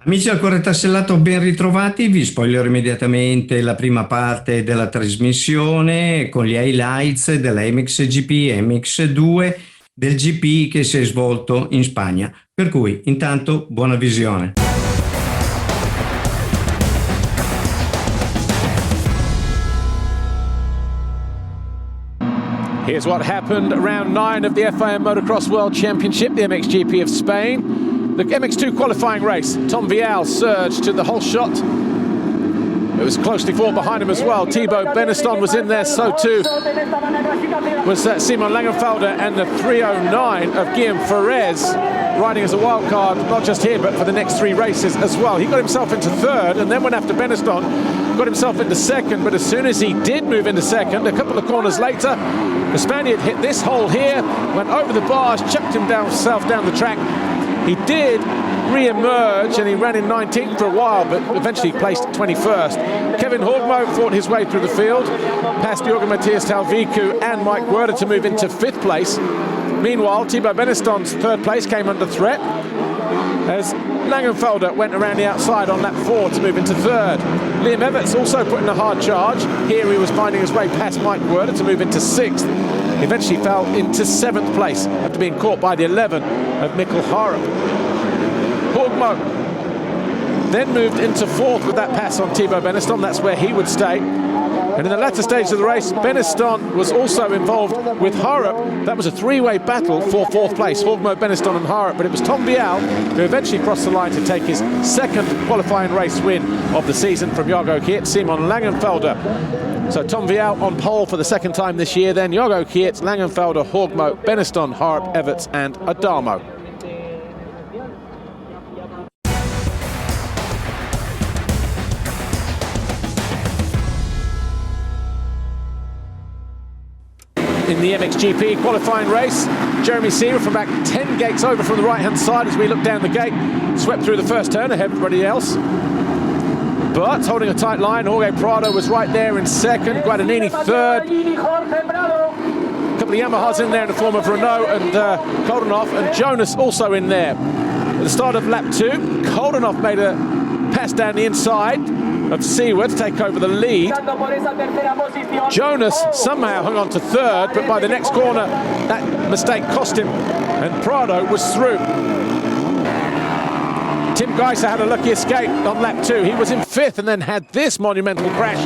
Amici al Corre Tassellato, ben ritrovati. Vi spoilerò immediatamente la prima parte della trasmissione con gli highlights della MXGP MX2 del GP che si è svolto in Spagna. Per cui intanto buona visione. Here's what happened at round 9 of the FIM Motocross World Championship, the MXGP of Spain. The MX2 qualifying race, Tom Vial surged to the whole shot. It was closely fought behind him as well. Thibaut Beneston was in there, so too was Simon Langenfelder and the 309 of Guillaume Ferrez, riding as a wild card, not just here, but for the next 3 races as well. He got himself into 3rd and then went after Beneston, got himself into 2nd, but as soon as he did move into 2nd, a couple of corners later, the Spaniard hit this hole here, went over the bars, chucked himself down the track. He did re-emerge and he ran in 19th for a while, but eventually placed 21st. Kevin Horgmo fought his way through the field, past Jorgen Matthias Talviku and Mike Werder to move into 5th place. Meanwhile, Thibaut Beneston's 3rd place came under threat as Langenfelder went around the outside on lap 4 to move into 3rd. Liam Everts also put in a hard charge. Here he was finding his way past Mike Werder to move into 6th. Eventually fell into 7th place after being caught by the 11 of Mikkel Harup. Horgmo then moved into 4th with that pass on Thibaut Beneston. That's where he would stay. And in the latter stage of the race, Beneston was also involved with Harup. That was a 3-way battle for 4th place, Horgmo, Beneston and Harup. But it was Tom Vial who eventually crossed the line to take his 2nd qualifying race win of the season from Jorgo Kiert, Simon Langenfelder. So Tom Vial on pole for the 2nd time this year, then Jorgo Kiert, Langenfelder, Horgmo, Beneston, Harup, Everts and Adamo. In the MXGP qualifying race, Jeremy Seaver from back 10 gates over from the right-hand side as we look down the gate, swept through the first turn ahead of everybody else. But holding a tight line, Jorge Prado was right there in 2nd, Guadagnini 3rd. A couple of Yamahas in there in the form of Renault and Koldenhoff, and Jonas also in there. At the start of lap 2, Koldenhoff made a pass down the inside of Seaward to take over the lead. Jonas somehow hung on to 3rd, but by the next corner that mistake cost him and Prado was through. Tim Geiser had a lucky escape on lap 2. He was in 5th and then had this monumental crash.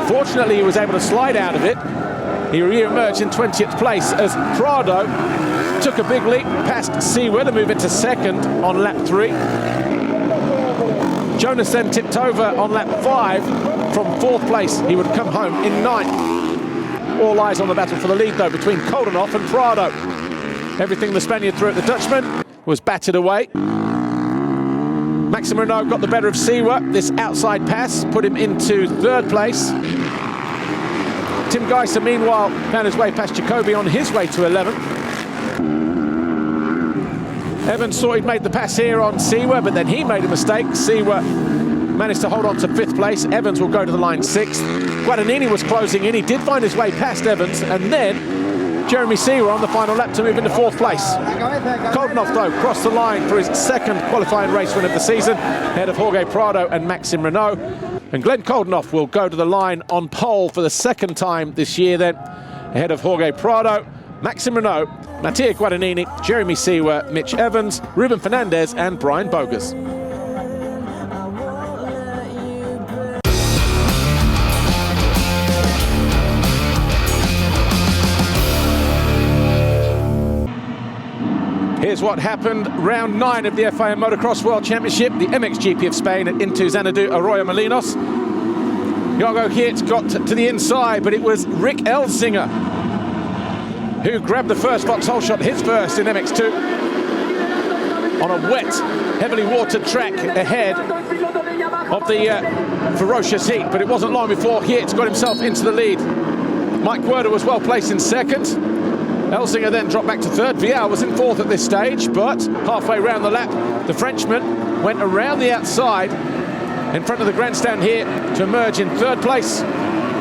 Fortunately he was able to slide out of it. He re-emerged in 20th place as Prado took a big leap past Seaward and moved into 2nd on lap 3. Jonas then tipped over on lap 5 from 4th place. He would come home in 9th. All eyes on the battle for the lead though between Koldenhoff and Prado. Everything the Spaniard threw at the Dutchman was batted away. Maxime Renault got the better of Siwa. This outside pass put him into 3rd place. Tim Geiser meanwhile found his way past Jacoby on his way to 11th. Evans thought he'd made the pass here on Siwa, but then he made a mistake. Siwa managed to hold on to 5th place. Evans will go to the line 6th. Guadagnini was closing in. He did find his way past Evans, and then Jeremy Siwa on the final lap to move into 4th place. Koldenhoff, though, crossed the line for his 2nd qualifying race win of the season, ahead of Jorge Prado and Maxime Renault. And Glenn Koldenhoff will go to the line on pole for the 2nd time this year then, ahead of Jorge Prado, Maxime Renault, Mattia Guadagnini, Jeremy Siwa, Mitch Evans, Ruben Fernandez and Brian Bogus. Here's what happened round 9 of the FIM Motocross World Championship, the MXGP of Spain at Into Xanadu Arroyo Molinos. Jago Geerts got to the inside, but it was Rick Elzinga who grabbed the first Vauxhall shot, his first in MX2, on a wet, heavily watered track ahead of the ferocious heat. But it wasn't long before Geerts got himself into the lead. Mike Werder was well placed in 2nd. Elzinga then dropped back to 3rd. Vial was in 4th at this stage, but halfway round the lap, the Frenchman went around the outside in front of the grandstand here to emerge in 3rd place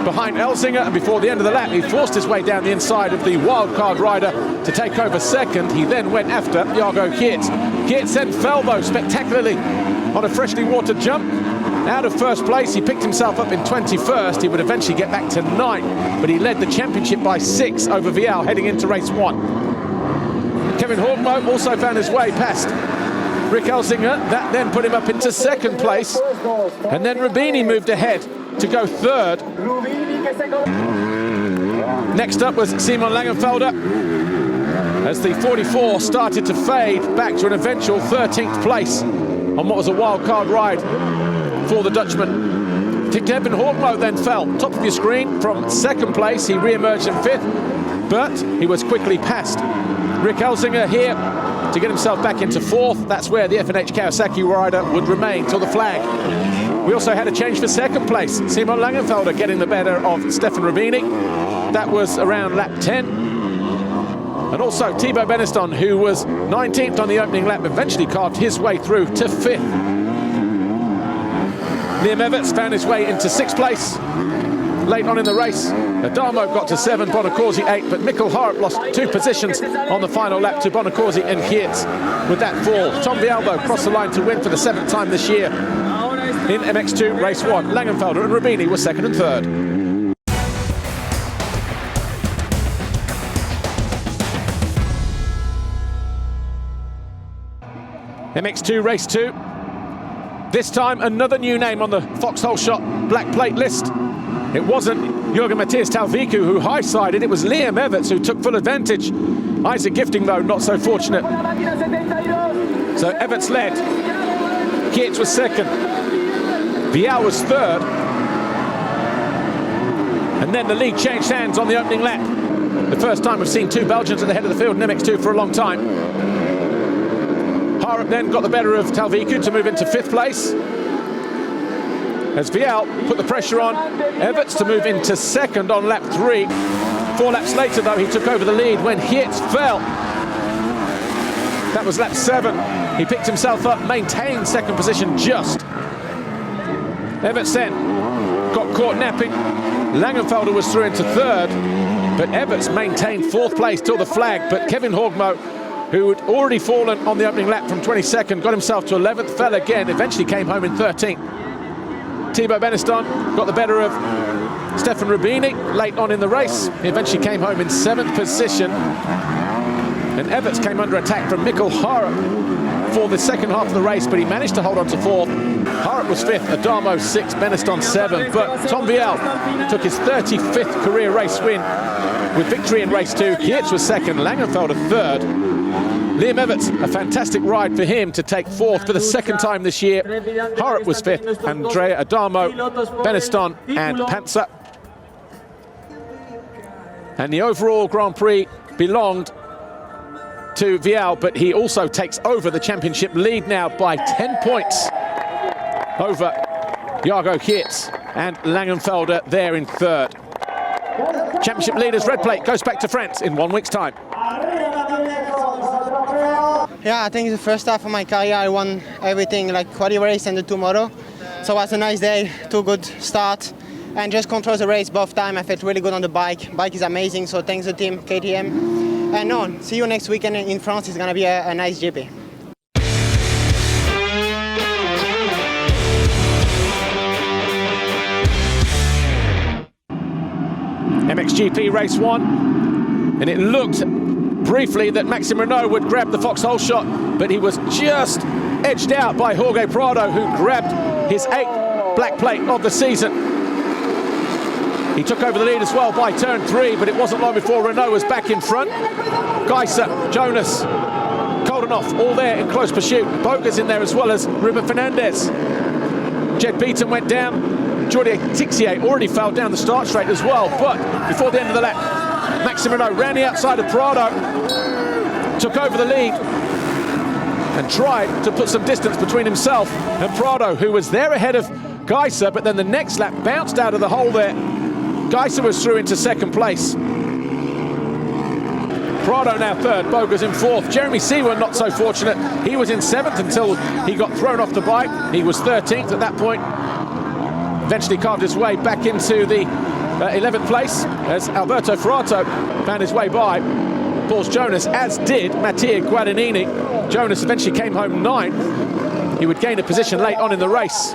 behind Elzinga, and before the end of the lap, he forced his way down the inside of the wildcard rider to take over 2nd. He then went after Jago Geerts. Geerts then fell, though, spectacularly on a freshly watered jump. Out of 1st place, he picked himself up in 21st. He would eventually get back to 9th, but he led the championship by 6 over Vial heading into race 1. Kevin Horgmo also found his way past Rick Elzinga. That then put him up into 2nd place, and then Rubini moved ahead to go 3rd. Next up was Simon Langenfelder, as the 44 started to fade back to an eventual 13th place on what was a wild card ride for the Dutchman. Kevin Horgmo then fell, top of your screen, from 2nd place. He re-emerged in 5th, but he was quickly past Rick Elzinga here to get himself back into 4th. That's where the F&H Kawasaki rider would remain till the flag. We also had a change for 2nd place. Simon Langenfelder getting the better of Stefan Rubini. That was around lap 10. And also Thibaut Beneston, who was 19th on the opening lap, eventually carved his way through to 5th. Liam Everts found his way into 6th place late on in the race. Adamo got to 7, Bonacorsi 8, but Mikkel Harp lost 2 positions on the final lap to Bonacorsi and Geerts with that fall. Tom Vialbo crossed the line to win for the 7th time this year in MX2 race 1. Langenfelder and Rubini were 2nd and 3rd. MX2 race 2. This time another new name on the Foxhole Shot black plate list. It wasn't Jürgen Matthias Talviku who high-sided, it was Liam Everts who took full advantage. Isaac Gifting, though, not so fortunate. So Everts led, Geerts was 2nd, Vial was 3rd, and then the lead changed hands on the opening lap. The first time we've seen 2 Belgians at the head of the field in MX2 for a long time. Harp then got the better of Talviku to move into 5th place, as Vial put the pressure on Everts to move into 2nd on lap 3. 4 laps later, though, he took over the lead when Geerts fell. That was lap 7. He picked himself up, maintained 2nd position just. Everts then got caught napping. Langenfelder was through into 3rd, but Everts maintained 4th place till the flag. But Kevin Horgmo, who had already fallen on the opening lap from 22nd, got himself to 11th, fell again, eventually came home in 13th. Thibaut Beneston got the better of Stefan Rubini late on in the race. He eventually came home in 7th position. And Everts came under attack from Mikkel Harp for the second half of the race, but he managed to hold on to 4th. Harp was 5th, Adamo 6th, Beneston 7th, but Tom Vial took his 35th career race win with victory in race 2. Geerts was 2nd, Langenfelder 3rd. Liam Everts, a fantastic ride for him to take 4th for the 2nd time this year. Harp was 5th, Andrea Adamo, Beneston and Panzer. And the overall Grand Prix belonged to Vial, but he also takes over the championship lead now by 10 points over Jago Geerts and Langenfelder there in 3rd. Championship leaders red plate goes back to France in 1 week's time. Yeah, I think it's the first half of my career I won everything, like quali race and the two moto. So it was a nice day, two good start, and just control the race both time. I felt really good on the bike. Bike is amazing, so thanks to the team, KTM. And no, see you next weekend in France. It's gonna be a nice GP. MXGP race 1, and it looked briefly that Maxime Renaux would grab the foxhole shot, but he was just edged out by Jorge Prado, who grabbed his 8th black plate of the season. He took over the lead as well by turn 3, but it wasn't long before Renaux was back in front. Geiser, Jonas, Koldenhoff, all there in close pursuit. Bogas in there as well as Ruben Fernandez. Jed Beaton went down. Jordi Tixier already fell down the start straight as well, but before the end of the lap, Maxime Renaux ran the outside of Prado, took over the lead, and tried to put some distance between himself and Prado, who was there ahead of Geiser, but then the next lap bounced out of the hole there. Geiser was through into 2nd place. Prado now 3rd, Bogas in 4th. Jeremy Seewer not so fortunate. He was in 7th until he got thrown off the bike. He was 13th at that point. Eventually carved his way back into the 11th place as Alberto Ferrato found his way by Paul's Jonas, as did Mattia Guadagnini. Jonas eventually came home 9th. He would gain a position late on in the race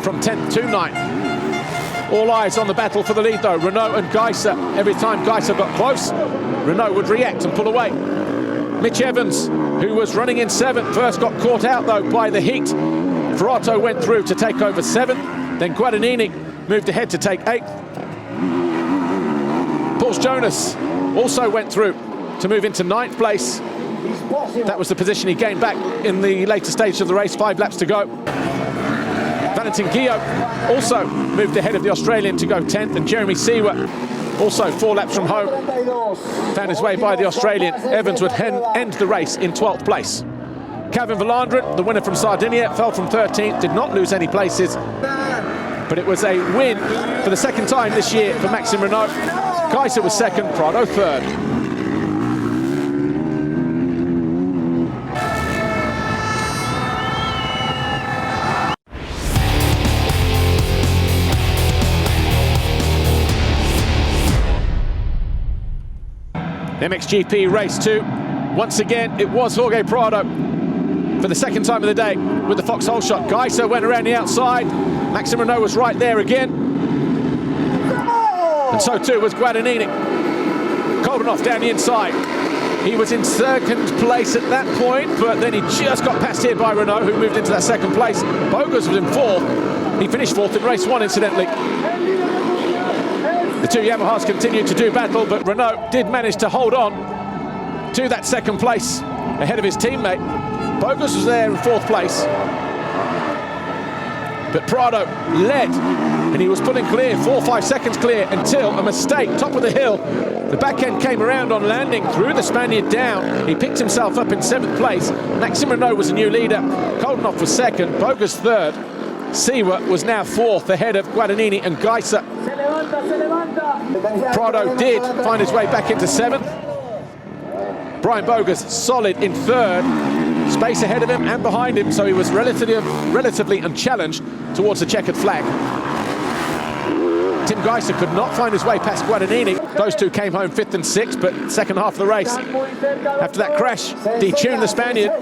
from 10th to 9th. All eyes on the battle for the lead though, Renaux and Geiser. Every time Geiser got close, Renaux would react and pull away. Mitch Evans, who was running in 7th, first got caught out though by the heat. Ferrato went through to take over 7th, then Guadagnini moved ahead to take 8th. Paul's Jonas also went through to move into 9th place. That was the position he gained back in the later stage of the race, 5 laps to go. Valentin Guillot also moved ahead of the Australian to go 10th, and Jeremy Seewer, also 4 laps from home, found his way by the Australian. Evans would end the race in 12th place. Kevin Valandren, the winner from Sardinia, fell from 13th, did not lose any places, but it was a win for the 2nd time this year for Maxime Renaux. Geiser was 2nd, Prado 3rd. MXGP race 2. Once again, it was Jorge Prado for the 2nd time of the day with the foxhole shot. Geiser went around the outside. Maxime Renaux was right there again. And so too was Guadagnini. Koldenhoff down the inside. He was in 2nd place at that point, but then he just got passed here by Renaux, who moved into that 2nd place. Bogas was in 4th. He finished 4th in race 1, incidentally. The two Yamahas continued to do battle, but Renaux did manage to hold on to that 2nd place ahead of his teammate. Bogas was there in 4th place, but Prado led, and he was pulling clear, 4 or 5 seconds clear, until a mistake, top of the hill. The back end came around on landing, threw the Spaniard down. He picked himself up in 7th place. Maxime Renaux was a new leader. Koldenhoff was 2nd, Bogas 3rd. Seewer was now 4th, ahead of Guadagnini and Geiser. Prado did find his way back into 7th. Brian Bogas solid in 3rd. Space ahead of him and behind him, so he was relatively unchallenged towards the checkered flag. Tim Geiser could not find his way past Guadagnini. Those two came home 5th and 6th, but 2nd half of the race, after that crash, detuned the Spaniard.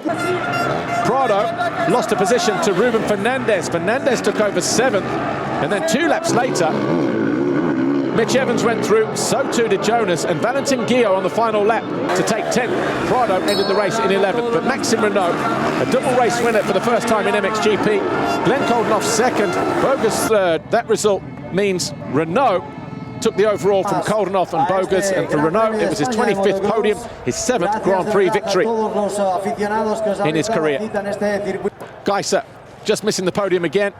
Prado lost a position to Ruben Fernandez. Fernandez took over 7th, and then 2 laps later, Mitch Evans went through, so too did Jonas, and Valentin Guillot on the final lap to take 10th. Prado ended the race in 11th, but Maxime Renaux, a double race winner for the first time in MXGP. Glenn Koldenhoff 2nd, Bogas 3rd. That result means Renaux took the overall from Koldenhoff and Bogas, and for Renaux it was his 25th podium, his 7th Grand Prix victory in his career. Geiser just missing the podium again,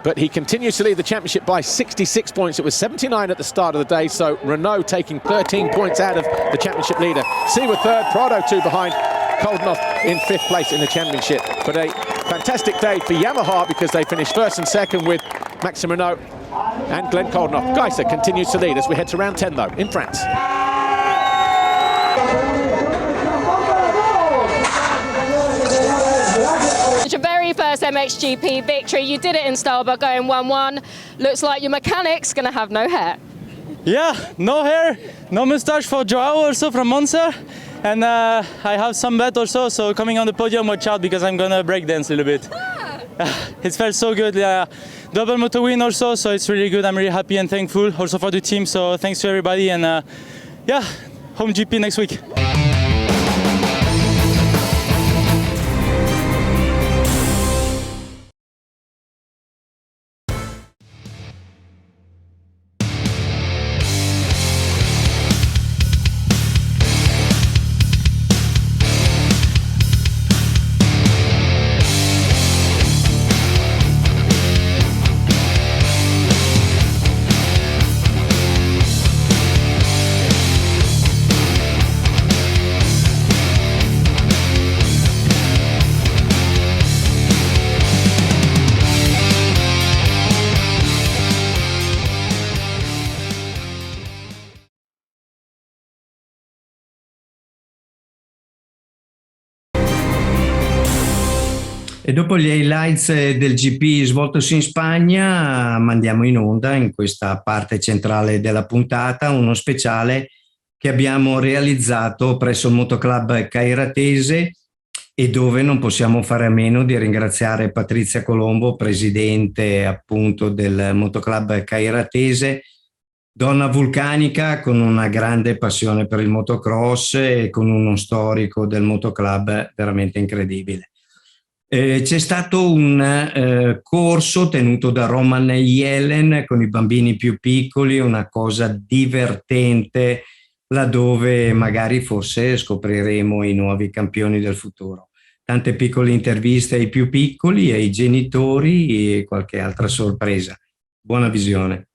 but he continues to lead the championship by 66 points. It was 79 at the start of the day, so Renaux taking 13 points out of the championship leader. Seewer 3rd, Prado 2 behind, Koldenhoff in 5th place in the championship. But a fantastic day for Yamaha, because they finished 1st and 2nd with Maxime Renaux and Glenn Koldenhoff. Geiser continues to lead as we head to round 10 though, in France. first MXGP victory. You did it in style by going 1-1. Looks like your mechanic's going to have no hair. Yeah, no hair, no mustache for Joao also from Monza. And I have some bet also, so coming on the podium, watch out because I'm gonna break dance a little bit. It felt so good, double moto win also, so it's really good. I'm really happy and thankful also for the team, so thanks to everybody, and yeah, home GP next week. E dopo gli highlights del GP svoltosi in Spagna, mandiamo in onda in questa parte centrale della puntata uno speciale che abbiamo realizzato presso il motoclub Cairatese e dove non possiamo fare a meno di ringraziare Patrizia Colombo, presidente appunto del motoclub Cairatese, donna vulcanica con una grande passione per il motocross e con uno storico del motoclub veramente incredibile. C'è stato un corso tenuto da Roman Jelen con i bambini più piccoli, una cosa divertente, laddove magari forse scopriremo i nuovi campioni del futuro. Tante piccole interviste ai più piccoli, ai genitori e qualche altra sorpresa. Buona visione.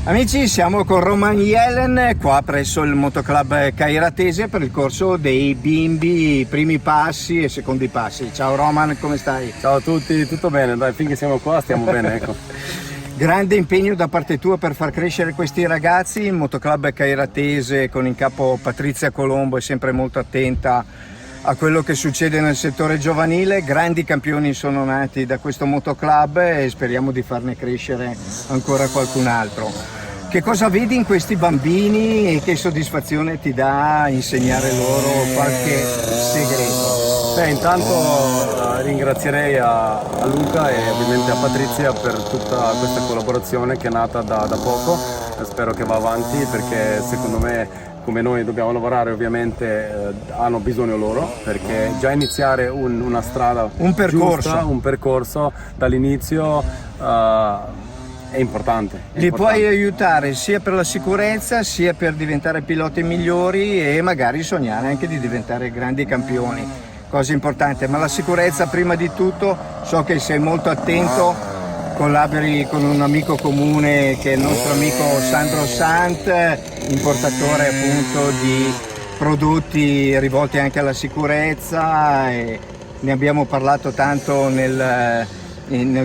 Amici, siamo con Roman Jelen qua presso il motoclub Cairatese per il corso dei bimbi, primi passi e secondi passi. Ciao Roman, come stai? Ciao a tutti, tutto bene, dai, finché siamo qua stiamo bene, ecco. Grande impegno da parte tua per far crescere questi ragazzi. Il motoclub Cairatese con in capo Patrizia Colombo è sempre molto attenta a quello che succede nel settore giovanile. Grandi campioni sono nati da questo motoclub e speriamo di farne crescere ancora qualcun altro. Che cosa vedi in questi bambini e che soddisfazione ti dà insegnare loro qualche segreto? Beh, intanto ringrazierei a Luca e ovviamente a Patrizia per tutta questa collaborazione che è nata da poco. Spero che va avanti perché secondo me, come noi dobbiamo lavorare, ovviamente hanno bisogno loro, perché già iniziare una strada, un percorso dall'inizio è importante. Li puoi aiutare sia per la sicurezza sia per diventare piloti migliori e magari sognare anche di diventare grandi campioni, cosa importante. Ma la sicurezza prima di tutto, so che sei molto attento, collabori con un amico comune che è il nostro amico Sandro Sant, importatore appunto di prodotti rivolti anche alla sicurezza, e ne abbiamo parlato tanto nel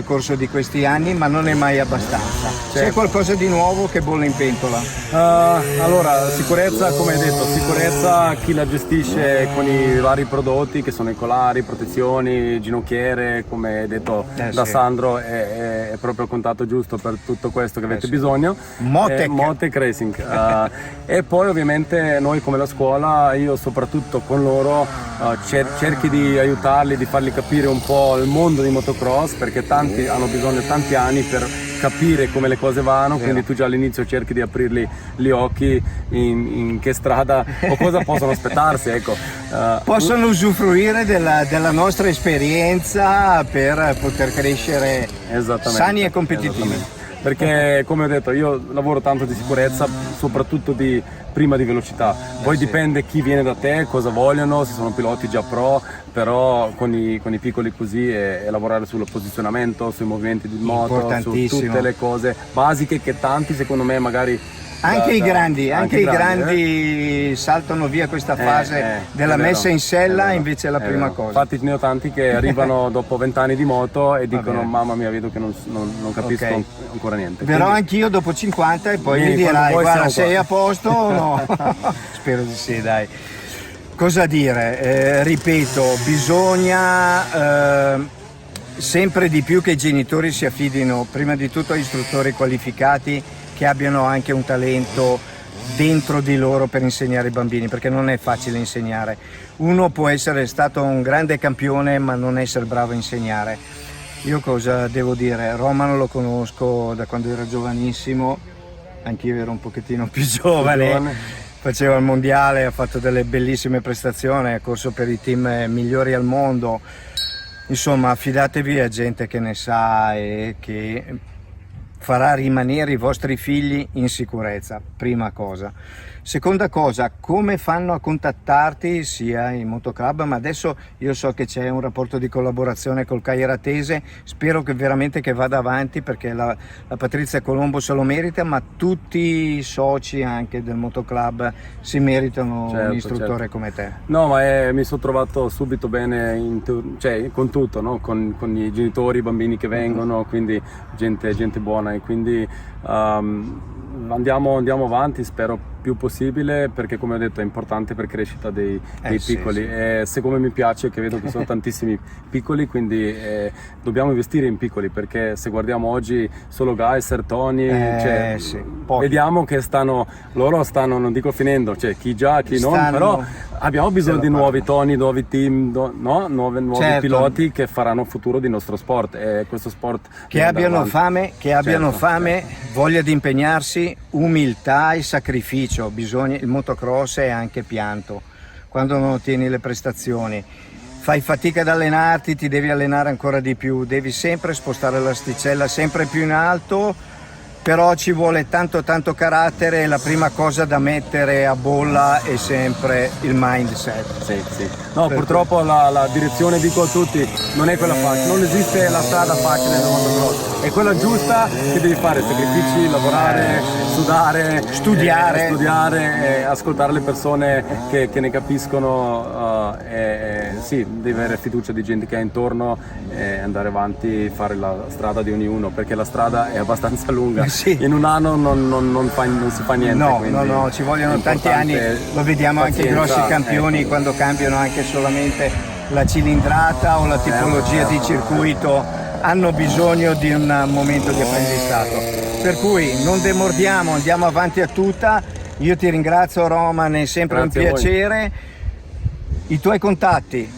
corso di questi anni, ma non è mai abbastanza. C'è qualcosa di nuovo che bolle in pentola? Allora, sicurezza, come hai detto, sicurezza, chi la gestisce con i vari prodotti che sono i colari, protezioni, ginocchiere, come hai detto da sì. Sandro, è proprio il contatto giusto per tutto questo che avete bisogno. Motec Racing. E poi ovviamente noi come la scuola, io soprattutto con loro cerchi di aiutarli, di farli capire un po' il mondo di motocross, perché tanti hanno bisogno di tanti anni per capire come le cose vanno, quindi tu già all'inizio cerchi di aprirli gli occhi in che strada o cosa possono aspettarsi, ecco. Possono usufruire della nostra esperienza per poter crescere sani e competitivi. Perché come ho detto io lavoro tanto di sicurezza, soprattutto prima di velocità, poi dipende chi viene da te, cosa vogliono, se sono piloti già pro, però con i piccoli così e lavorare sul posizionamento, sui movimenti di moto, su tutte le cose basiche che tanti secondo me magari anche i grandi saltano via questa fase della messa in sella, invece è la prima cosa. Infatti ne ho tanti che arrivano dopo 20 anni di moto e dicono mamma mia, vedo che non capisco ancora niente. Però anch'io dopo 50 e poi mi dirai guarda sei a posto o no? Spero di sì, dai. Cosa dire? Ripeto, bisogna sempre di più che i genitori si affidino prima di tutto a istruttori qualificati che abbiano anche un talento dentro di loro per insegnare ai bambini, perché non è facile insegnare. Uno può essere stato un grande campione ma non essere bravo a insegnare. Io cosa devo dire? Roman lo conosco da quando era giovanissimo, anch'io ero un pochettino più giovane. Faceva il mondiale, ha fatto delle bellissime prestazioni, ha corso per i team migliori al mondo. Insomma, affidatevi a gente che ne sa e che farà rimanere i vostri figli in sicurezza, prima cosa. Seconda cosa, come fanno a contattarti sia in motoclub, ma adesso io so che c'è un rapporto di collaborazione col Cairatese, spero che veramente che vada avanti perché la Patrizia Colombo se lo merita, ma tutti i soci anche del motoclub si meritano un istruttore come te. No, ma mi sono trovato subito bene con tutto, no? Con i genitori, i bambini che vengono, quindi gente buona e quindi andiamo avanti, spero più possibile, perché come ho detto è importante per crescita dei piccoli. Sì. E siccome mi piace che vedo che sono tantissimi piccoli, quindi dobbiamo investire in piccoli, perché se guardiamo oggi solo Geiser, Tony, vediamo che loro stanno, non dico finendo, chi già, chi non, però abbiamo bisogno di nuovi Tony, nuovi team, nuovi piloti che faranno il futuro del nostro sport, e questo sport che abbiano fame, voglia di impegnarsi, umiltà e sacrificio. Il motocross è anche pianto, quando non ottieni le prestazioni fai fatica ad allenarti, ti devi allenare ancora di più, devi sempre spostare l'asticella sempre più in alto, però ci vuole tanto carattere e la prima cosa da mettere a bolla è sempre il mindset. Sì. No, purtroppo la direzione, dico a tutti, non è quella facile, non esiste la strada facile nel motocross, è quella giusta che devi fare sacrifici, lavorare, sudare, studiare, ascoltare le persone che ne capiscono, sì, devi avere fiducia di gente che hai intorno e andare avanti, fare la strada di ognuno, perché la strada è abbastanza lunga. Sì. In un anno non si fa niente. No, ci vogliono tanti anni, lo vediamo anche i grossi campioni quando cambiano anche solamente la cilindrata o la tipologia di circuito, hanno bisogno di un momento di apprendistato. Per cui non demordiamo, andiamo avanti a tutta. Io ti ringrazio Roman, è sempre un piacere. I tuoi contatti?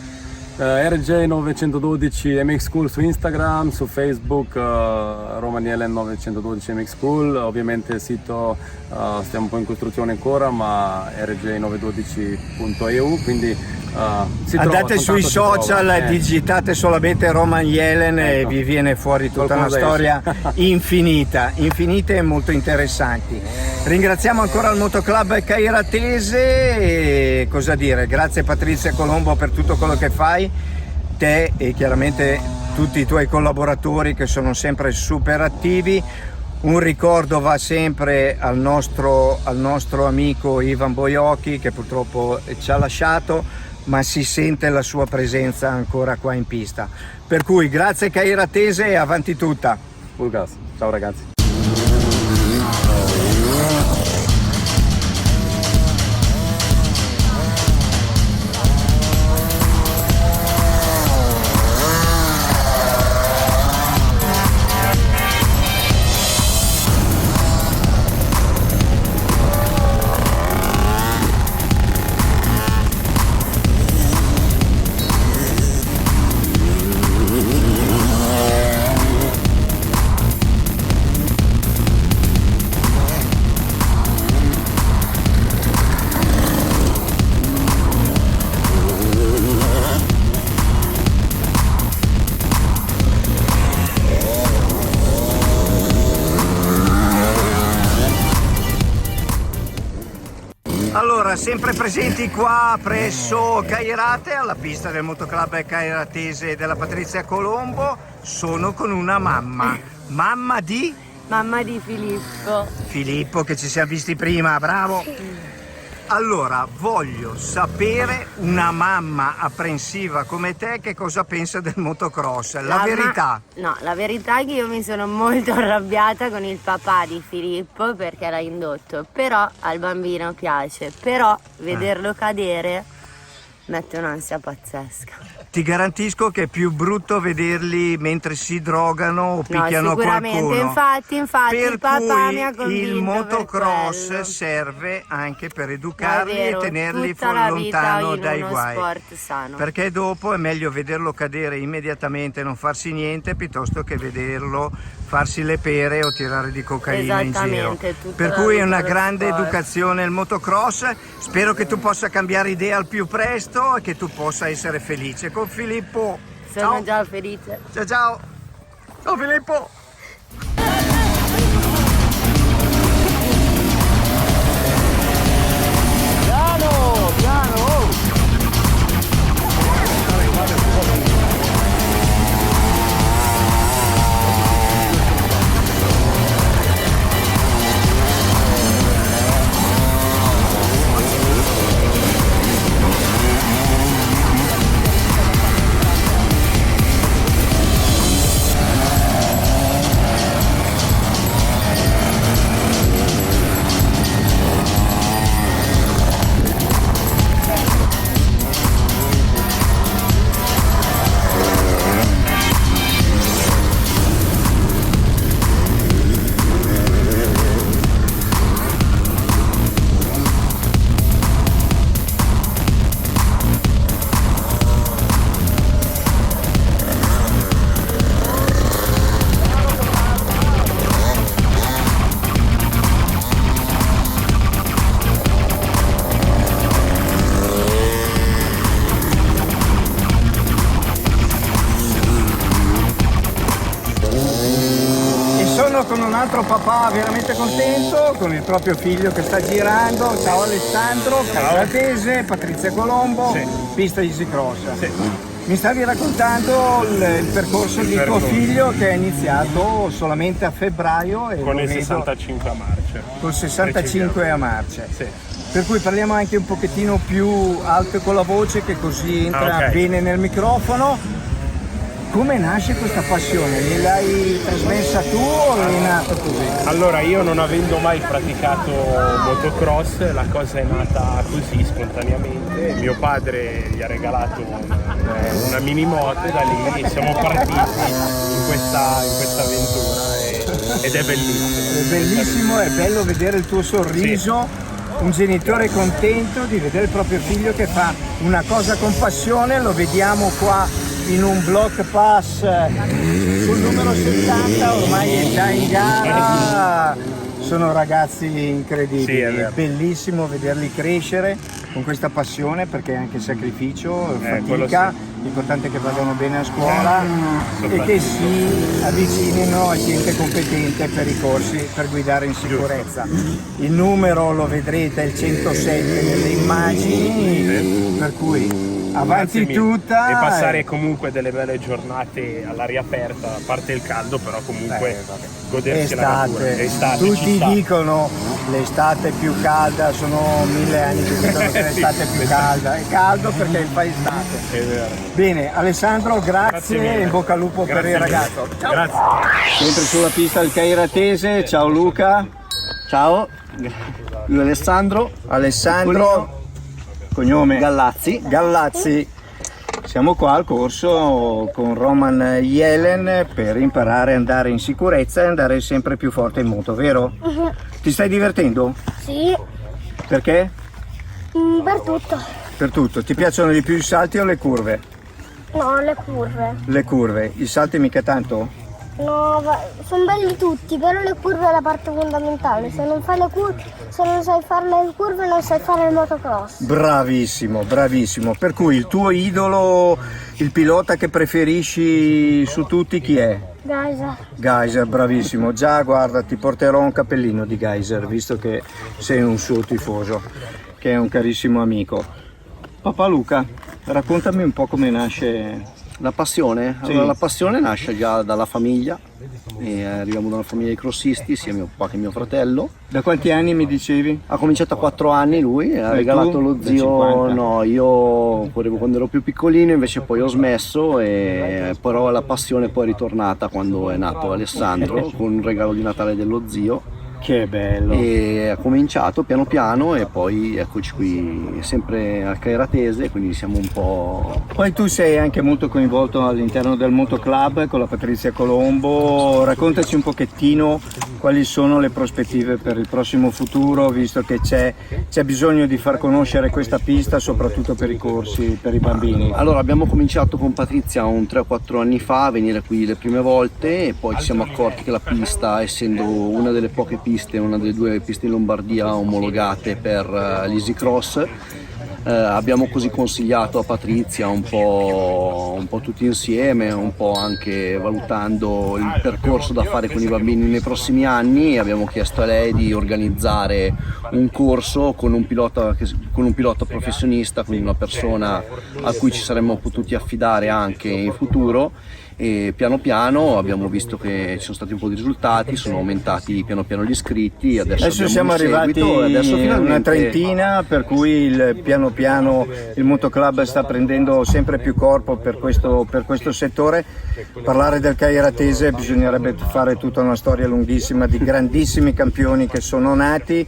RJ912 MX School su Instagram, su Facebook Roman Jelen 912 MX School, ovviamente il sito stiamo un po' in costruzione ancora, ma rj912.eu, quindi andate sui social, digitate solamente Roman Jelen e vi viene fuori tutta una storia infinita e molto interessanti. Ringraziamo ancora il motoclub Cairatese e cosa dire, grazie Patrizia Colombo per tutto quello che fai, te e chiaramente tutti i tuoi collaboratori che sono sempre super attivi. Un ricordo va sempre al nostro amico Ivan Boiocchi, che purtroppo ci ha lasciato, ma si sente la sua presenza ancora qua in pista. Per cui grazie Cairatese e avanti tutta. Ciao ragazzi. Allora, sempre presenti qua presso Cairate, alla pista del motoclub Cairatese della Patrizia Colombo, sono con una mamma. Mamma di? Mamma di Filippo. Filippo, che ci siamo visti prima, bravo. Allora, voglio sapere, una mamma apprensiva come te, che cosa pensa del motocross? La verità. No, la verità è che io mi sono molto arrabbiata con il papà di Filippo perché l'ha indotto, però al bambino piace, però vederlo cadere mette un'ansia pazzesca. Ti garantisco che è più brutto vederli mentre si drogano o picchiano sicuramente, qualcuno. infatti Per il papà cui mi ha convinto il motocross per quello. serve anche per educarli È vero, e tenerli tutta la vita lontano in dai uno guai. sport sano. Perché dopo è meglio vederlo cadere immediatamente e non farsi niente piuttosto che vederlo farsi le pere o tirare di cocaina in giro. Esattamente, tutta Per la cui è vita una lo grande sport. educazione il motocross. Spero che tu possa cambiare idea al più presto e che tu possa essere felice con Filippo. Sono Ciao. già felice. Ciao ciao. Ciao Filippo. Piano, piano. Con un altro papà veramente contento, con il proprio figlio che sta girando. Ciao Alessandro, Cairatese, Patrizia Colombo, pista Easy Cross. Mi stavi raccontando il percorso di tuo figlio che è iniziato solamente a febbraio e con il 65 a marce. Col 65 a marce. Sì. Per cui parliamo anche un pochettino più alto con la voce, che così entra bene nel microfono. Come nasce questa passione? Gliel'hai trasmessa tu o è nato così? Allora, io non avendo mai praticato motocross, la cosa è nata così spontaneamente. Mio padre gli ha regalato una mini moto e da lì siamo partiti in questa avventura ed è bellissimo. È bellissimo, è bello vedere il tuo sorriso, un genitore contento di vedere il proprio figlio che fa una cosa con passione. Lo vediamo qua in un block pass sul numero 70, ormai è già in gara. Sono ragazzi incredibili, Sì, è vero. Bellissimo vederli crescere con questa passione, perché è anche sacrificio, quello fatica, sì. l'importante è che vadano bene a scuola e che si avvicinino a gente competente per i corsi per guidare in sicurezza. Il numero lo vedrete, è il 107 nelle immagini, per cui avanti tutta e passare comunque delle belle giornate all'aria aperta, a parte il caldo, però comunque godersi la natura. Estate, tutti dicono l'estate più calda, sono 1000 anni che dicono che l'estate è più calda. È caldo perché fa estate. È vero. Bene, Alessandro, grazie mille. e in bocca al lupo per il ragazzo. Ciao. Grazie. Sempre sulla pista del Cairatese, ciao Luca. Ciao, io Alessandro. Alessandro, cognome Gallazzi. Siamo qua al corso con Roman Jelen per imparare ad andare in sicurezza e andare sempre più forte in moto, vero? Ti stai divertendo? Sì, Perché? per tutto. Per tutto. Ti piacciono di più i salti o le curve? No, le curve. Le curve. I salti mica tanto? No, sono belli tutti, però le curve è la parte fondamentale. Se non fai le curve, se non sai fare le curve non sai fare il motocross. Bravissimo, bravissimo. Per cui il tuo idolo, il pilota che preferisci su tutti, chi è? Geyser, bravissimo. Già, guarda, ti porterò un cappellino di Geyser, visto che sei un suo tifoso. che è un carissimo amico. Papà Luca, raccontami un po' come nasce la passione. Sì. Allora, la passione nasce già dalla famiglia, e arriviamo da una famiglia di crossisti, sia mio papà che mio fratello. Da quanti anni mi dicevi? Ha cominciato a 4 anni lui, ha regalato tu? lo Da zio. 50. No, io correvo quando ero più piccolino, invece poi ho smesso, e però la passione poi è ritornata quando è nato Alessandro con un regalo di Natale dello zio. Che bello! E ha cominciato piano piano e poi eccoci qui sempre al Cairatese, quindi siamo un po'... Poi tu sei anche molto coinvolto all'interno del motoclub con la Patrizia Colombo, raccontaci un pochettino quali sono le prospettive per il prossimo futuro, visto che c'è bisogno di far conoscere questa pista soprattutto per i corsi, per i bambini. Allora, abbiamo cominciato con Patrizia un 3 o 4 anni fa a venire qui le prime volte, e poi ci siamo accorti che la pista, essendo una delle poche piste, una delle 2 piste in Lombardia omologate per l'Easy Cross, abbiamo così consigliato a Patrizia un po' tutti insieme, un po' anche valutando il percorso da fare con i bambini nei prossimi anni, e abbiamo chiesto a lei di organizzare un corso con un pilota professionista, quindi una persona a cui ci saremmo potuti affidare anche in futuro. E piano piano abbiamo visto che ci sono stati un po' di risultati, sono aumentati piano piano gli iscritti, adesso siamo arrivati a una trentina, per cui piano piano il motoclub sta prendendo sempre più corpo per questo settore. Parlare del Cairatese bisognerebbe fare tutta una storia lunghissima di grandissimi campioni che sono nati,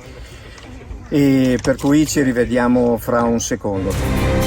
e per cui ci rivediamo fra un secondo.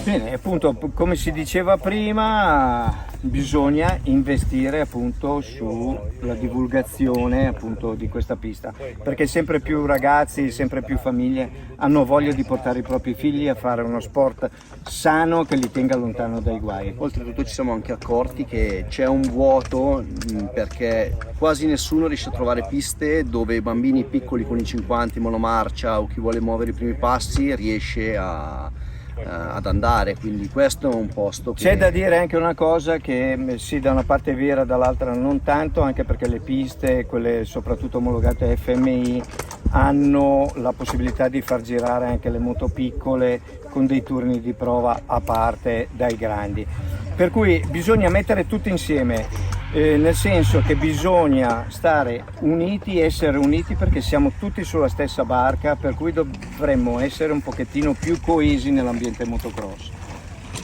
Bene, appunto, come si diceva prima, bisogna investire appunto sulla divulgazione appunto di questa pista, perché sempre più ragazzi, sempre più famiglie hanno voglia di portare i propri figli a fare uno sport sano che li tenga lontano dai guai. Oltretutto ci siamo anche accorti che c'è un vuoto, perché quasi nessuno riesce a trovare piste dove i bambini piccoli con i 50 in monomarcia o chi vuole muovere i primi passi riesce ad andare, quindi questo è un posto che... C'è da dire anche una cosa che sì, da una parte è vera, dall'altra non tanto, anche perché le piste, quelle soprattutto omologate FMI, hanno la possibilità di far girare anche le moto piccole con dei turni di prova a parte dai grandi, per cui bisogna mettere tutto insieme, nel senso che bisogna stare uniti, essere uniti, perché siamo tutti sulla stessa barca, per cui dovremmo essere un pochettino più coesi nell'ambiente motocross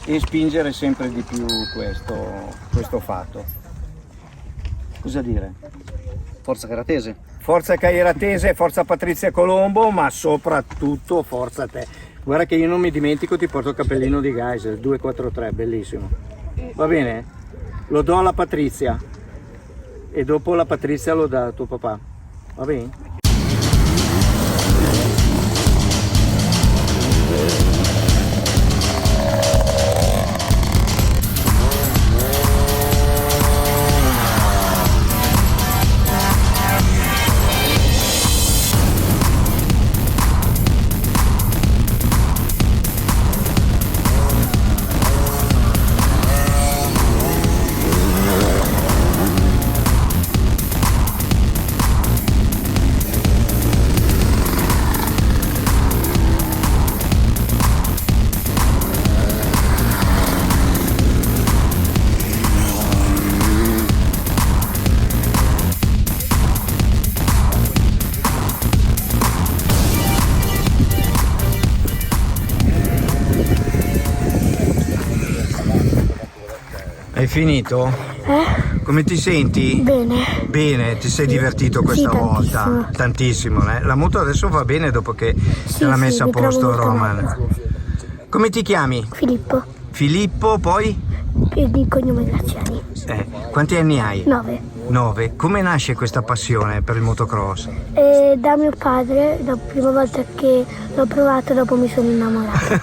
e spingere sempre di più questo fatto. Cosa dire? Forza Cairatese! Forza Cairatese, forza Patrizia Colombo, ma soprattutto forza te. Guarda che io non mi dimentico, ti porto il cappellino di Geyser 243, bellissimo. Va bene? Lo do alla Patrizia e dopo la Patrizia lo dà a tuo papà. Va bene? Hai finito? Come ti senti? Bene. Bene, ti sei divertito questa volta? Tantissimo, eh? La moto adesso va bene dopo che te l'ha messa a posto Roman. Come ti chiami? Filippo. Filippo, poi? E di cognome Graziani. Quanti anni hai? 9. 9. Come nasce questa passione per il motocross? Da mio padre, la prima volta che l'ho provato, dopo mi sono innamorato.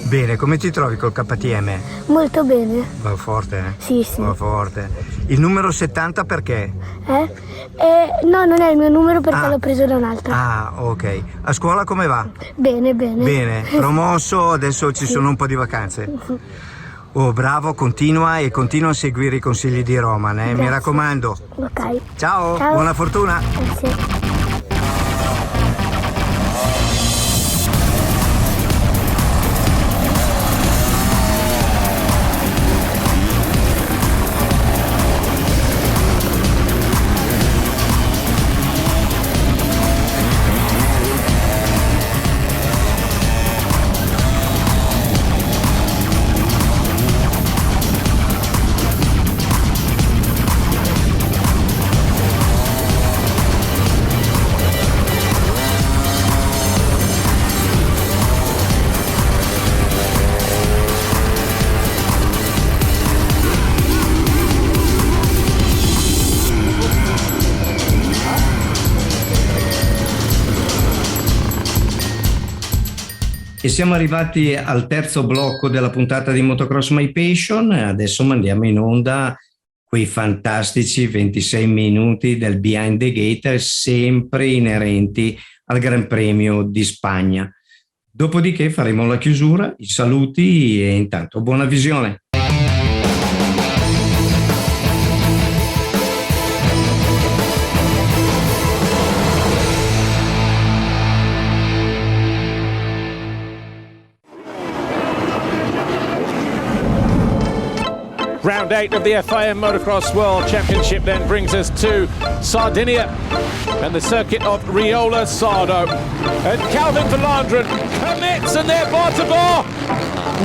Bene, come ti trovi col KTM? Molto bene. Va forte, eh? Sì. Va forte. Il numero 70 perché? No, non è il mio numero perché l'ho preso da un'altra. Ah, ok. A scuola come va? Bene. Bene, promosso, adesso ci sono un po' di vacanze. Oh, bravo, continua a seguire i consigli di Roman, eh? Mi raccomando. Ok. Ciao, buona fortuna. Grazie. E siamo arrivati al terzo blocco della puntata di Motocross My Passion. Adesso mandiamo in onda quei fantastici 26 minuti del Behind the Gate, sempre inerenti al Gran Premio di Spagna. Dopodiché faremo la chiusura, i saluti e intanto buona visione. Round 8 of the FIM Motocross World Championship then brings us to Sardinia and the circuit of Riola Sardo. And Calvin Verlandren commits and they're bar to bar.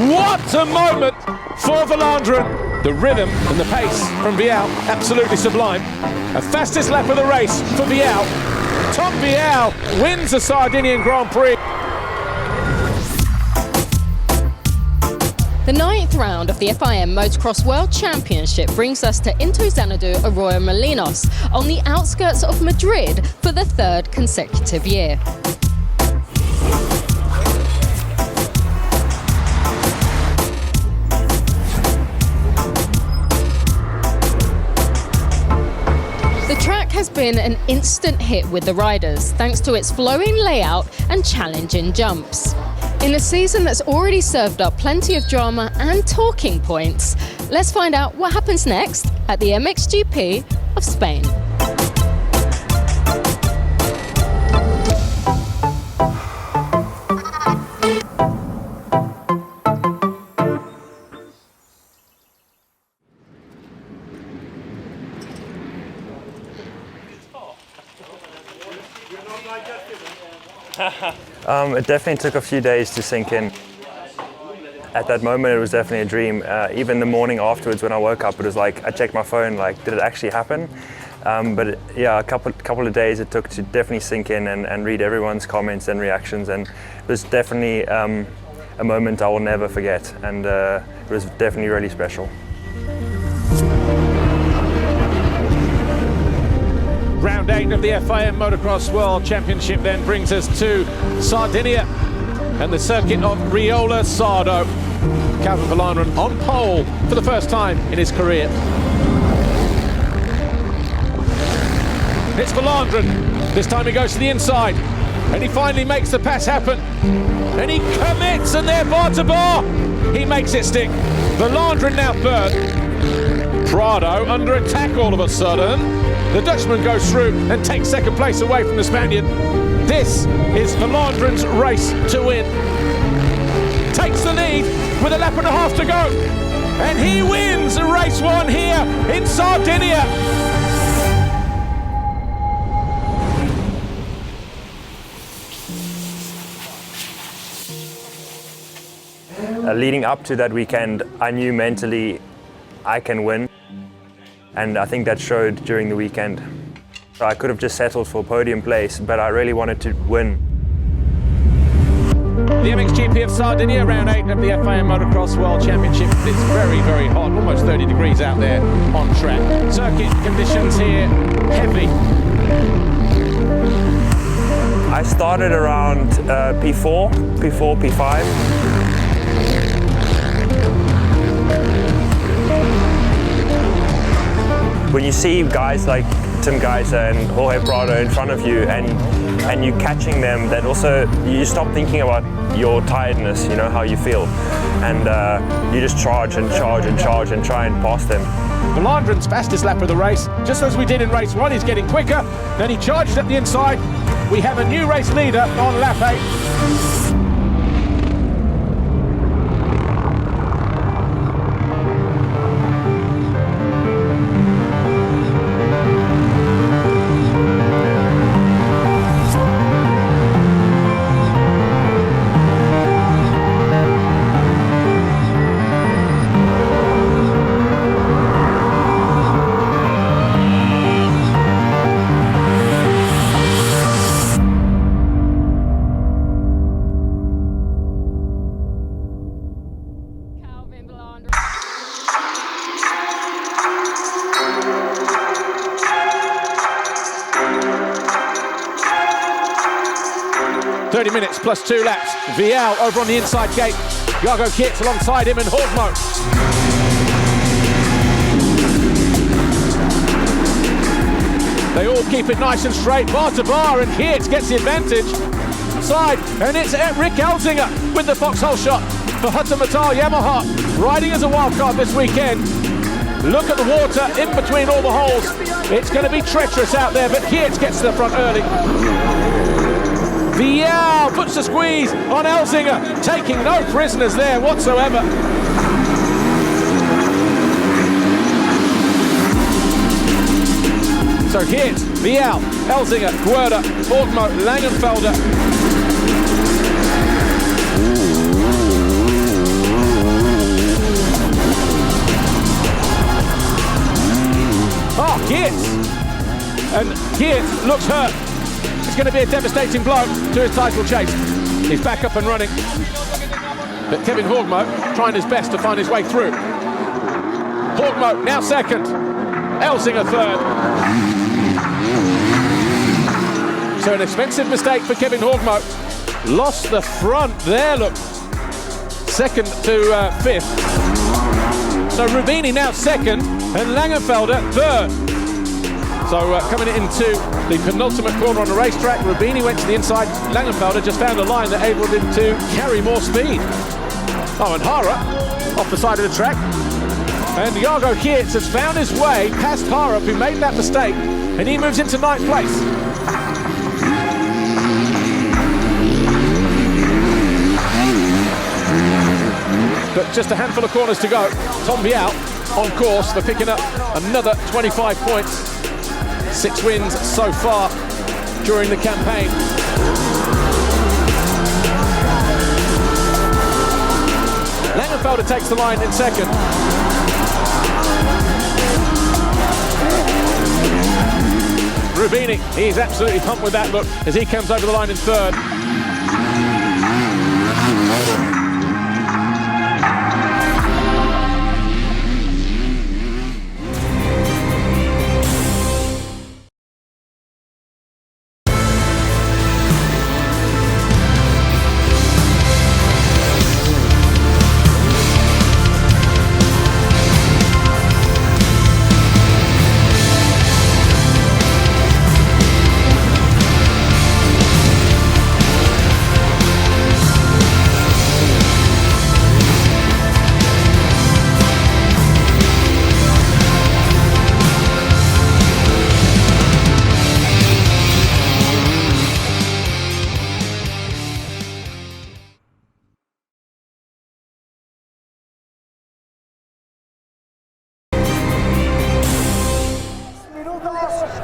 What a moment for Verlandren. The rhythm and the pace from Vial, absolutely sublime. A fastest lap of the race for Vial. Tom Vial wins the Sardinian Grand Prix. The 9th round of the FIM Motocross World Championship brings us to Xanadu Arroyo Molinos on the outskirts of Madrid for the 3rd consecutive year. The track has been an instant hit with the riders thanks to its flowing layout and challenging jumps. In a season that's already served up plenty of drama and talking points, let's find out what happens next at the MXGP of Spain. It definitely took a few days to sink in. At that moment, it was definitely a dream. Even the morning afterwards, when I woke up, it was like I checked my phone, like, did it actually happen? A couple of days it took to definitely sink in and read everyone's comments and reactions, and it was definitely a moment I will never forget, and it was definitely really special. Round 8 of the FIM Motocross World Championship then brings us to Sardinia and the circuit of Riola Sardo. Calvin Verlandren on pole for the first time in his career. It's Verlandren. This time he goes to the inside and he finally makes the pass happen. And he commits and they're bar to bar. He makes it stick. Verlandren now third. Prado under attack all of a sudden. The Dutchman goes through and takes second place away from the Spaniard. This is Verlandren's race to win. Takes the lead with a lap and a half to go. And he wins race 1 here in Sardinia. Leading up to that weekend, I knew mentally I can win. And I think that showed during the weekend. So I could have just settled for podium place, but I really wanted to win. The MXGP of Sardinia, round 8 of the FIM Motocross World Championship. It's very, very hot, almost 30 degrees out there on track. Circuit conditions here, heavy. I started around P4, P5. When you see guys like Tim Geiser and Jorge Prado in front of you and you catching them, that also, you stop thinking about your tiredness, you know, how you feel. And you just charge and charge and charge and try and pass them. Valandrin's fastest lap of the race, just as we did in race 1, he's getting quicker. Then he charged at the inside. We have a new race leader on lap 8. 30 minutes plus 2 laps. Vial over on the inside gate. Jago Kits alongside him and Horgmo. They all keep it nice and straight, bar to bar, and Kits gets the advantage. Side, and it's Rick Elzinger with the foxhole shot for Huttermatal Yamaha, riding as a wildcard this weekend. Look at the water in between all the holes. It's going to be treacherous out there, but Kits gets to the front early. Vial puts the squeeze on Elzinger, taking no prisoners there whatsoever. So Kits, Vial, Elzinger, Guerda, Horgmo, Langenfelder. Oh, Kits! And Kits looks hurt. It's going to be a devastating blow to his title chase. He's back up and running. But Kevin Horgmo trying his best to find his way through. Horgmo now second. Elzinger third. So an expensive mistake for Kevin Horgmo. Lost the front there, look. Second to fifth. So Rubini now second and Langenfelder third. So coming into the penultimate corner on the racetrack, Rubini went to the inside. Langenfelder just found a line that enabled him to carry more speed. Oh, and Hara off the side of the track. And Jago Kits has found his way past Hara, who made that mistake, and he moves into 9th place. But just a handful of corners to go. Tom Vial on course for picking up another 25 points. 6 wins so far during the campaign. Langenfelder takes the line in second. Rubini, he's absolutely pumped with that look as he comes over the line in third.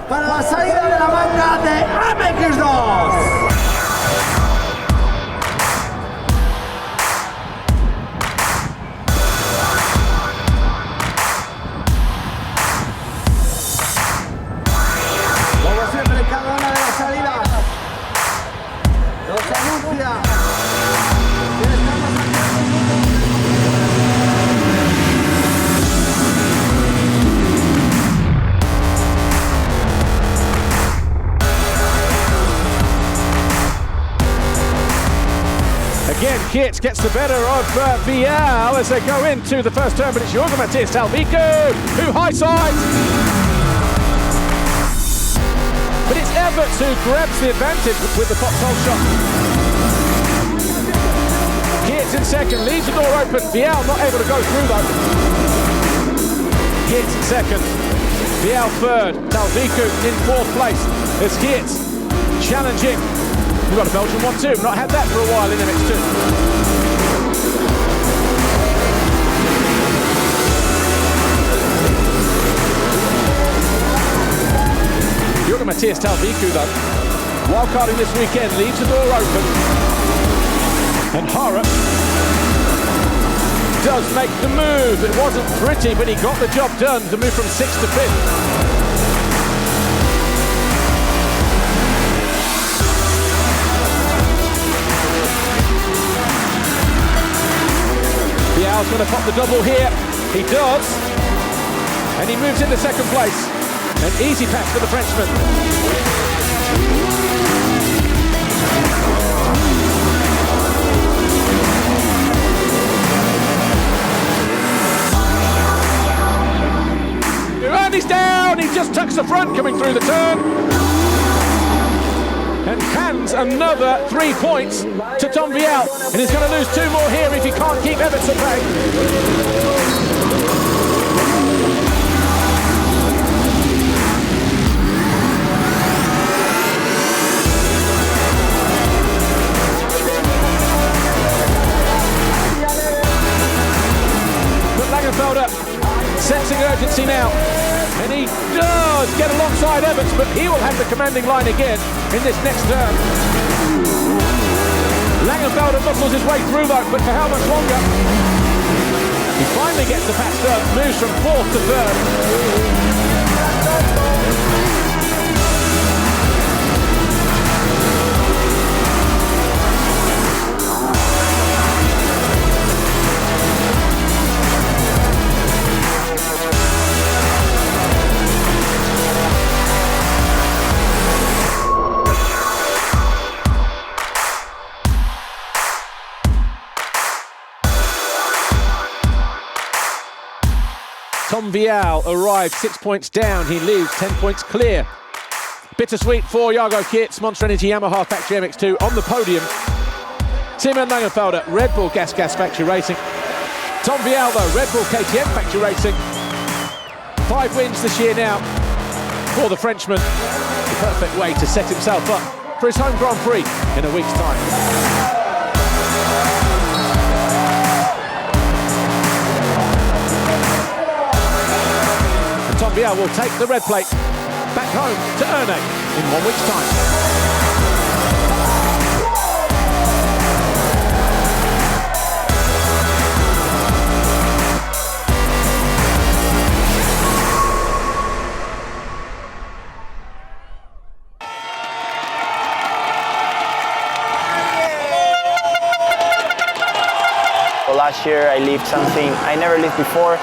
Para la salida de la manga de MX2. Again, Kits gets the better of Vial as they go into the first turn, but it's Jorgen Matthias Talvico who high sides. But it's Everts who grabs the advantage with the foxhole shot. Kits in second, leaves the door open. Vial not able to go through though. Kits in second. Vial third. Talvico in fourth place. There's Kits challenging. We've got a Belgian one too. We've not had that for a while in MX2. Jorgen Matthias Talvico though, wildcarding this weekend, leaves the door open. And Hara does make the move. It wasn't pretty, but he got the job done to move from 6th to 5th. Vial's going to pop the double here. He does. And he moves into second place. An easy pass for the Frenchman. And he's down. He just tucks the front coming through the turn. And hands another 3 points to Tom Vial. And he's going to lose 2 more here if he can't keep Everts at bay. But Langenfelder sensing urgency now. And he does get alongside Everts, but he will have the commanding line again in this next turn. Langenfelder muscles his way through though, but for how much longer? He finally gets the pass done, moves from 4th to 3rd. Tom Vial arrived 6 points down. He leaves 10 points clear. Bittersweet for Jago Kits, Monster Energy Yamaha Factory MX2 on the podium. Simon Langenfelder, Red Bull Gas Factory Racing. Tom Vial though, Red Bull KTM Factory Racing. 5 wins this year now for the Frenchman. The perfect way to set himself up for his home Grand Prix in a week's time. Tom Vial will take the red plate back home to Erne in 1 week's time. Well, last year I lived something I never lived before.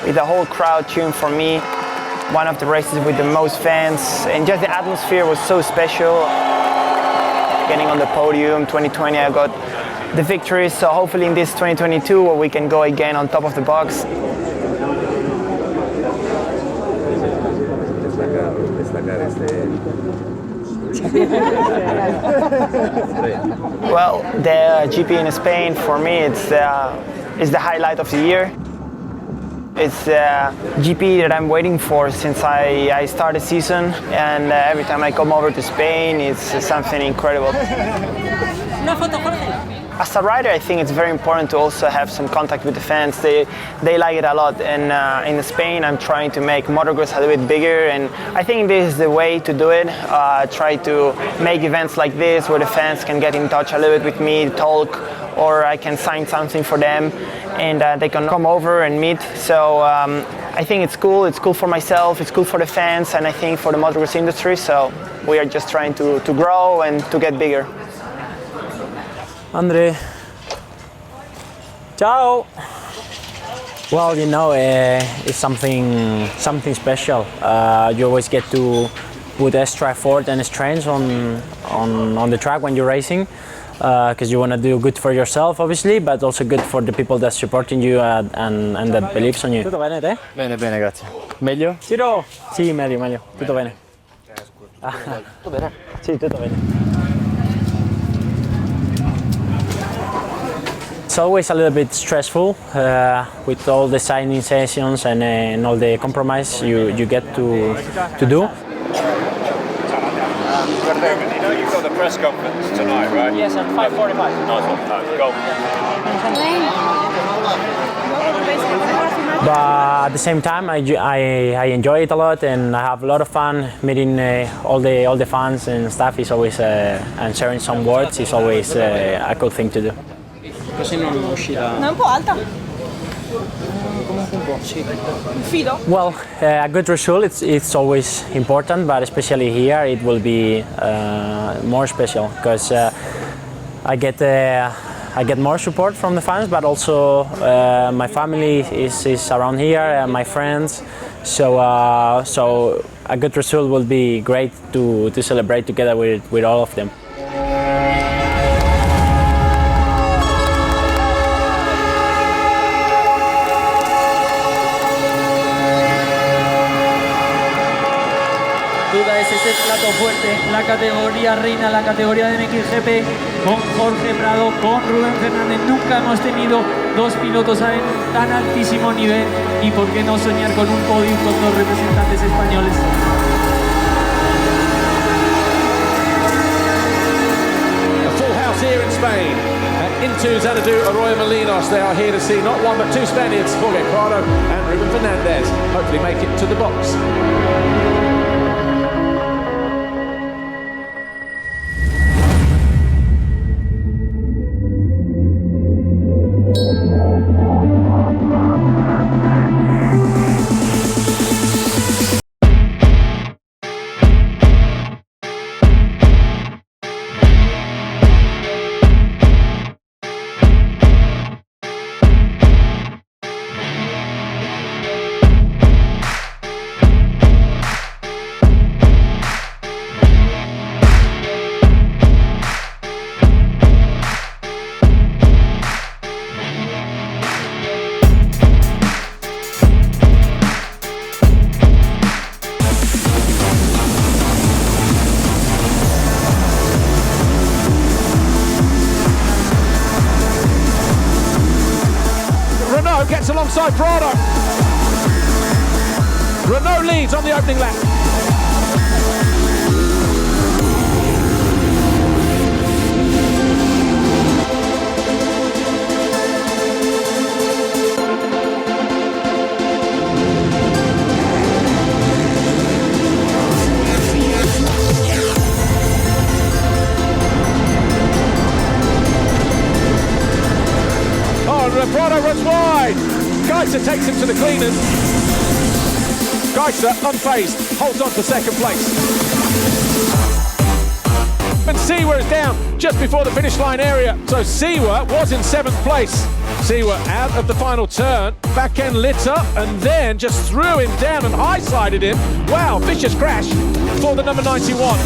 With the whole crowd cheering for me, one of the races with the most fans, and just the atmosphere was so special. Getting on the podium, 2020 I got the victory, so hopefully in this 2022 where we can go again on top of the box. Well, the GP in Spain for me it's the highlight of the year. It's the GP that I'm waiting for since I started the season, and every time I come over to Spain, it's something incredible. As a rider, I think it's very important to also have some contact with the fans. They like it a lot, and in Spain, I'm trying to make motocross a little bit bigger, and I think this is the way to do it. Try to make events like this where the fans can get in touch a little bit with me, talk, or I can sign something for them, and they can come over and meet. So I think it's cool. It's cool for myself, it's cool for the fans, and I think for the motocross industry. So we are just trying to grow and to get bigger. Andre. Ciao. Well, you know, it's something special. You always get to put extra effort and strength on the track when you're racing. because you want to do good for yourself, obviously, but also good for the people that's supporting you and that believes on you. Tutto bene te? Bene, bene, grazie. Meglio? Ciro? Sì, meglio, meglio. Tutto bene. Tutto bene? Sì, tutto bene. It's always a little bit stressful with all the signing sessions and all the compromise you get to do. You've got the press conference tonight, right? Yes, at 5:45. Nice one. Go. But at the same time, I enjoy it a lot, and I have a lot of fun meeting all the fans and stuff. Is always and sharing some words is always a cool thing to do. Così non uscirà. No, è un po' alta. Comunque un po', sì. Un filo? Well, a good result it's always important, but especially here it will be more special because I get more support from the fans, but also my family is around here and my friends. So a good result will be great to celebrate together with all of them. Ese plato fuerte, la categoría reina, la categoría de MXGP, con Jorge Prado, con Rubén Fernández. Nunca hemos tenido dos pilotos en tan altísimo nivel y por qué no soñar con un podio con dos representantes españoles. A full house here in Spain. Into Xanadu Arroyo Molinos, they are here to see not one but two Spaniards, Jorge Prado and Rubén Fernández, hopefully make it to the box. Gets alongside Prado. Renault leads on the opening lap. Prado runs wide. Cairate takes him to the cleaners. Cairate, unfazed, holds on to second place. And Siwa is down just before the finish line area. So Siwa was in 7th place. Siwa out of the final turn. Back end lit up and then just threw him down and high-sided him. Wow, vicious crash for the number 91.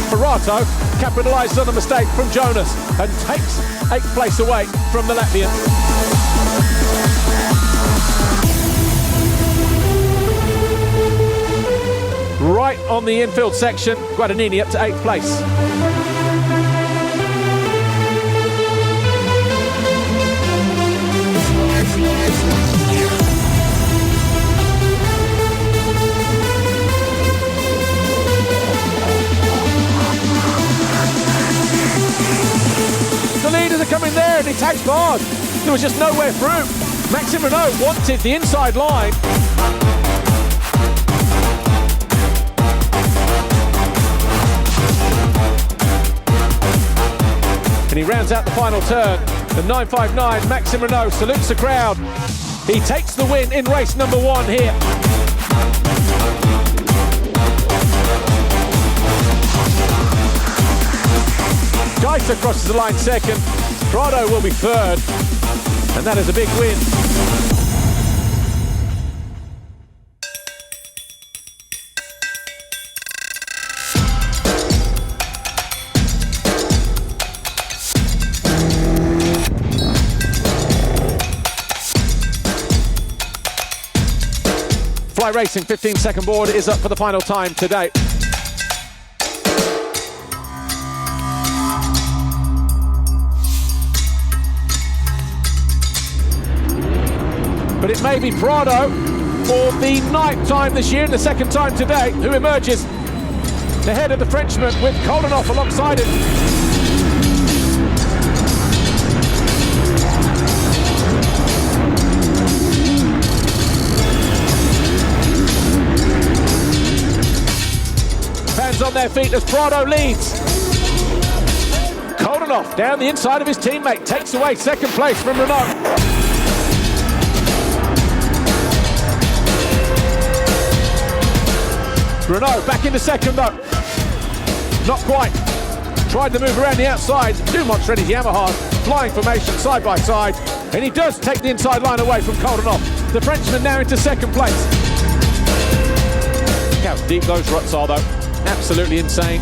Parato capitalises on a mistake from Jonas and takes 8th place away from the Latvian. Right on the infield section, Guadagnini up to 8th place. The leaders are coming there and he tags Bard. There was just nowhere through. Maxime Renault wanted the inside line. And he rounds out the final turn. The 959, Maxime Renault salutes the crowd. He takes the win in race number 1 here. Gaisa crosses the line second. Prado will be third. And that is a big win. Fly Racing 15-second board is up for the final time today. But it may be Prado for the ninth time this year and the second time today who emerges ahead of the Frenchman with Koldenhoff alongside him. Fans on their feet as Prado leads. Koldenhoff down the inside of his teammate, takes away second place from Renault. Renault back into second though. Not quite. Tried to move around the outside. Two monster Yamahas flying formation side by side. And he does take the inside line away from Koldenhoff. The Frenchman now into second place. Look how deep those ruts are though. Absolutely insane.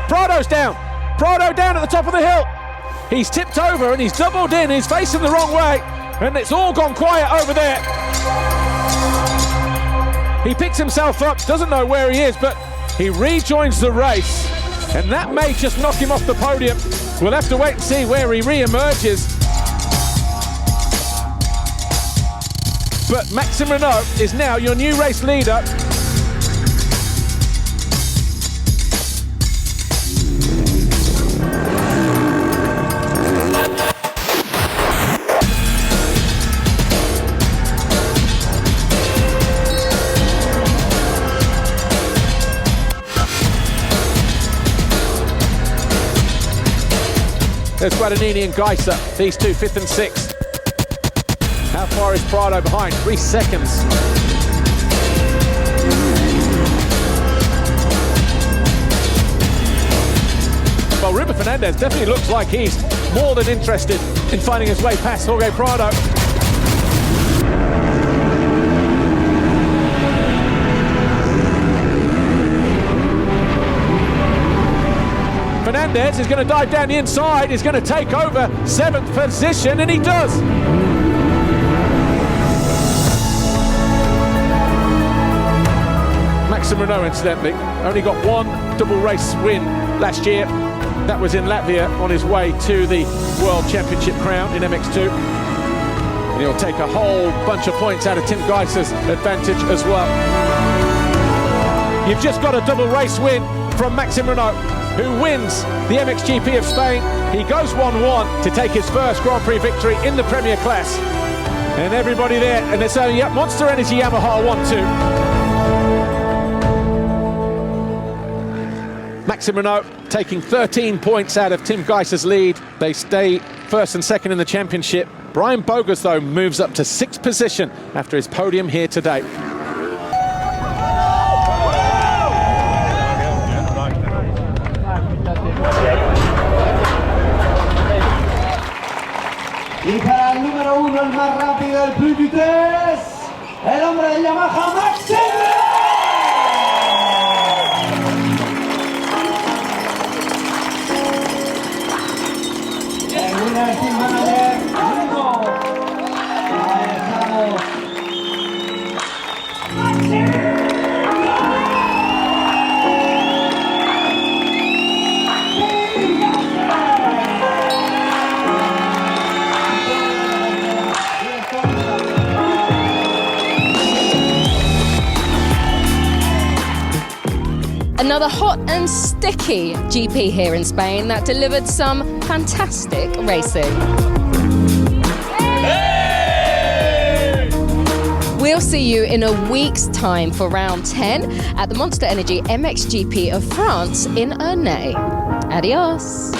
Prado's down. Prado down at the top of the hill. He's tipped over and he's doubled in. He's facing the wrong way. And it's all gone quiet over there. He picks himself up, doesn't know where he is, but he rejoins the race. And that may just knock him off the podium. We'll have to wait and see where he re-emerges. But Maxime Renault is now your new race leader. There's Guadagnini and Gaisa, these two 5th and 6th. How far is Prado behind? 3 seconds. Well, Ruben Fernandez definitely looks like he's more than interested in finding his way past Jorge Prado. Fernandez is going to dive down the inside, he's going to take over 7th position, and he does. Maxime Renault, incidentally, only got one double race win last year. That was in Latvia on his way to the World Championship crown in MX2. And he'll take a whole bunch of points out of Tim Geiser's advantage as well. You've just got a double race win from Maxime Renault, who wins the MXGP of Spain. He goes 1-1 to take his first Grand Prix victory in the Premier class. And everybody there, and it's a Monster Energy Yamaha 1-2. Maxime Renault taking 13 points out of Tim Geiser's lead. They stay 1st and 2nd in the championship. Brian Bogus, though, moves up to 6th position after his podium here today. Y para el número 1, el más rápido, el plus vitesse, el hombre de Yamaha, Maxime! El winner team manager, Hugo. Ahí estamos. Another hot and sticky GP here in Spain that delivered some fantastic racing. Hey! We'll see you in a week's time for round 10 at the Monster Energy MXGP of France in Ernay. Adios.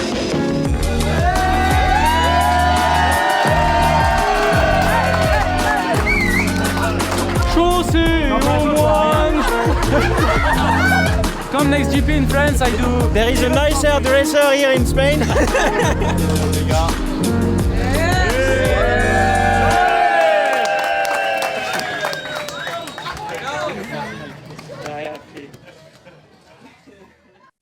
won! Come next GP in France, I do. There is a nicer dresser here in Spain.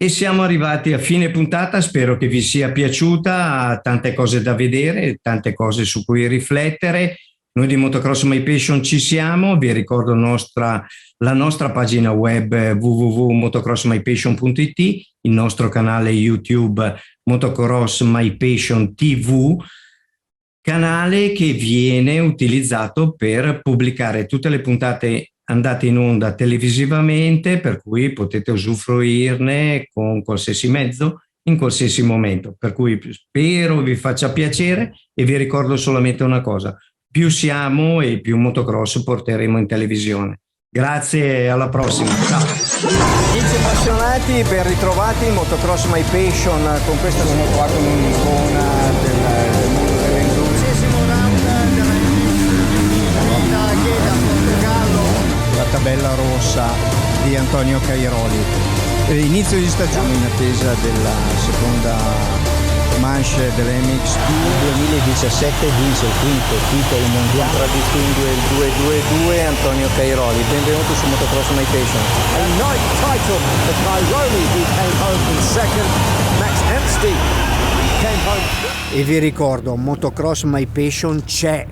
E siamo arrivati a fine puntata, spero che vi sia piaciuta, tante cose da vedere, tante cose su cui riflettere. Noi di Motocross My Passion ci siamo, vi ricordo la nostra pagina web www.motocrossmypassion.it, il nostro canale YouTube Motocross My Passion TV, canale che viene utilizzato per pubblicare tutte le puntate andate in onda televisivamente, per cui potete usufruirne con qualsiasi mezzo, in qualsiasi momento. Per cui spero vi faccia piacere e vi ricordo solamente una cosa: più siamo e più motocross porteremo in televisione. Grazie e alla prossima. Ciao. Amici appassionati, ben ritrovati in Motocross My Passion. Con questa sono trovato un'icona del mondo dell'enduro. La tabella rossa di Antonio Cairoli. Inizio di stagione in attesa della seconda manche dell'MX2 2017 vince il quinto titolo mondiale. Contraddistingue il 2-2-2 Antonio Cairoli. Benvenuto su Motocross My Passion. A ninth title for Cairoli, who came home in second. Max Amsty came home. E vi ricordo, Motocross My Passion c'è.